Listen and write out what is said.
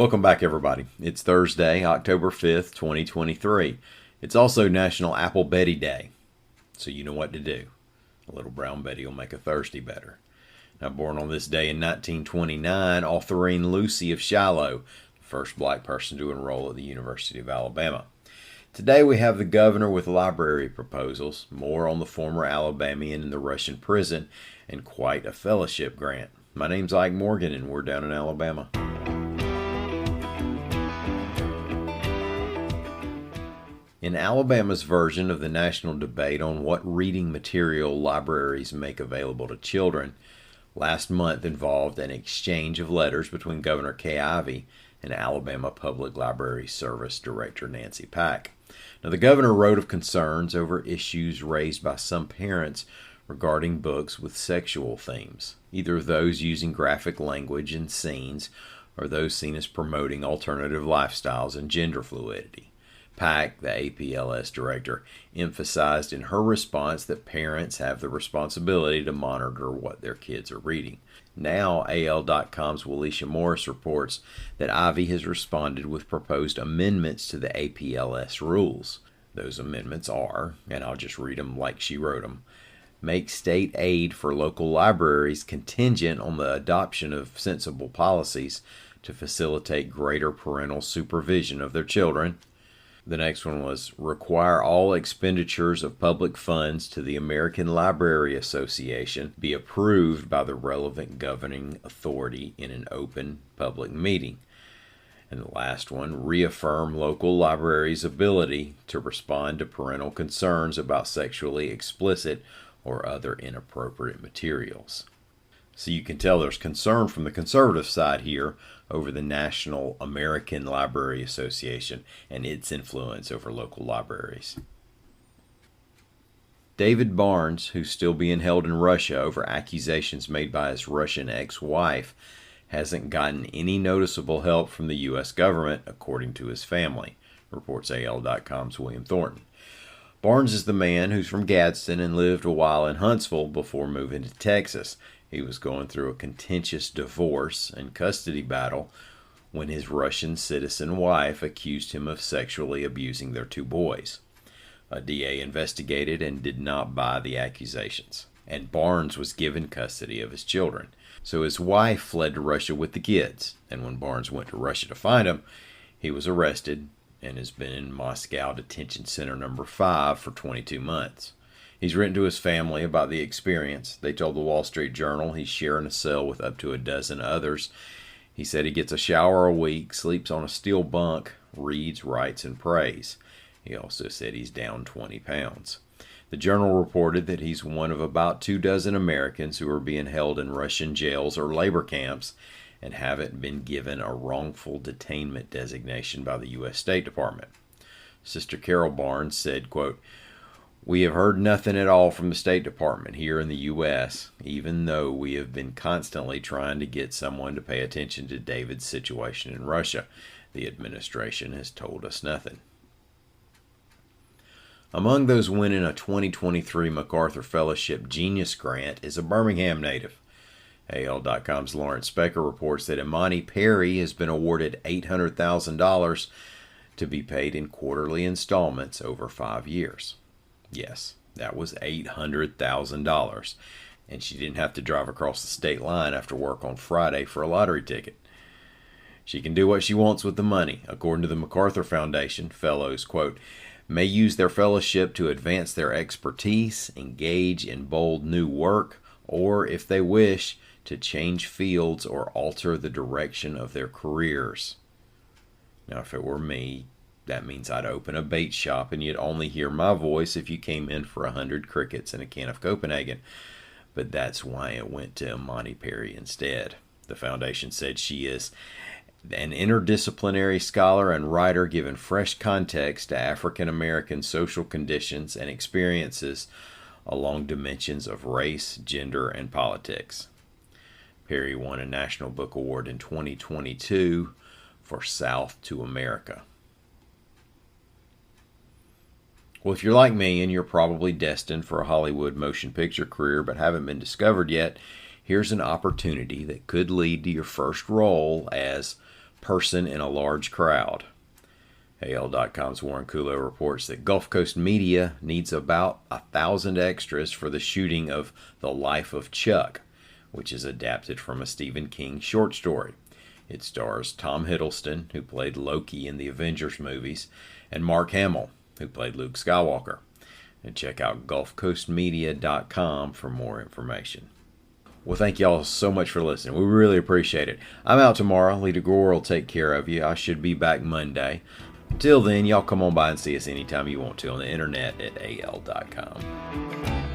Welcome back, everybody. It's Thursday, October 5th, 2023. It's also National Apple Betty Day, so you know what to do. A little brown Betty will make a Thursday better. Now, born on this day in 1929, Autherine Lucy of Shiloh, the first black person to enroll at the University of Alabama. Today we have the governor with library proposals, more on the former Alabamian in the Russian prison, and quite a fellowship grant. My name's Ike Morgan, and we're down in Alabama. In Alabama's version of the national debate on what reading material libraries make available to children, last month involved an exchange of letters between Governor Kay Ivey and Alabama Public Library Service Director Nancy Pack. Now, the governor wrote of concerns over issues raised by some parents regarding books with sexual themes, either those using graphic language and scenes or those seen as promoting alternative lifestyles and gender fluidity. Pack, the APLS director, emphasized in her response that parents have the responsibility to monitor what their kids are reading. Now, AL.com's Walisha Morris reports that Ivey has responded with proposed amendments to the APLS rules. Those amendments are, and I'll just read them like she wrote them, make state aid for local libraries contingent on the adoption of sensible policies to facilitate greater parental supervision of their children. The next one was require all expenditures of public funds to the American Library Association be approved by the relevant governing authority in an open public meeting. And the last one, reaffirm local libraries' ability to respond to parental concerns about sexually explicit or other inappropriate materials. So you can tell there's concern from the conservative side here over the National American Library Association and its influence over local libraries. David Barnes, who's still being held in Russia over accusations made by his Russian ex-wife, hasn't gotten any noticeable help from the U.S. government, according to his family, reports AL.com's William Thornton. Barnes is the man who's from Gadsden and lived a while in Huntsville before moving to Texas. He was going through a contentious divorce and custody battle when his Russian citizen wife accused him of sexually abusing their two boys. A DA investigated and did not buy the accusations, and Barnes was given custody of his children. So his wife fled to Russia with the kids, and when Barnes went to Russia to find him, he was arrested and has been in Moscow Detention Center number 5 for 22 months. He's written to his family about the experience. They told the Wall Street Journal he's sharing a cell with up to a dozen others. He said he gets a shower a week, sleeps on a steel bunk, reads, writes, and prays. He also said he's down 20 pounds. The Journal reported that he's one of about 24 Americans who are being held in Russian jails or labor camps and haven't been given a wrongful detainment designation by the U.S. State Department. Sister Carol Barnes said, quote, "We have heard nothing at all from the State Department here in the U.S., even though we have been constantly trying to get someone to pay attention to David's situation in Russia. The administration has told us nothing." Among those winning a 2023 MacArthur Fellowship Genius Grant is a Birmingham native. AL.com's Lawrence Specker reports that Imani Perry has been awarded $800,000 to be paid in quarterly installments over 5 years. Yes, that was $800,000, and she didn't have to drive across the state line after work on Friday for a lottery ticket. She can do what she wants with the money. According to the MacArthur Foundation, fellows, quote, may use their fellowship to advance their expertise, engage in bold new work, or, if they wish, to change fields or alter the direction of their careers. Now, if it were me, that means I'd open a bait shop and you'd only hear my voice if you came in for 100 crickets and a can of Copenhagen. But that's why it went to Imani Perry instead. The foundation said she is an interdisciplinary scholar and writer giving fresh context to African American social conditions and experiences along dimensions of race, gender, and politics. Perry won a National Book Award in 2022 for South to America. Well, if you're like me and you're probably destined for a Hollywood motion picture career but haven't been discovered yet, here's an opportunity that could lead to your first role as person in a large crowd. AL.com's Warren Kulo reports that Gulf Coast Media needs about 1,000 extras for the shooting of The Life of Chuck, which is adapted from a Stephen King short story. It stars Tom Hiddleston, who played Loki in the Avengers movies, and Mark Hamill, who played Luke Skywalker. And check out GulfCoastMedia.com for more information. Well, thank y'all so much for listening. We really appreciate it. I'm out tomorrow. Lita Gore will take care of you. I should be back Monday. Until then, y'all come on by and see us anytime you want to on the internet at al.com.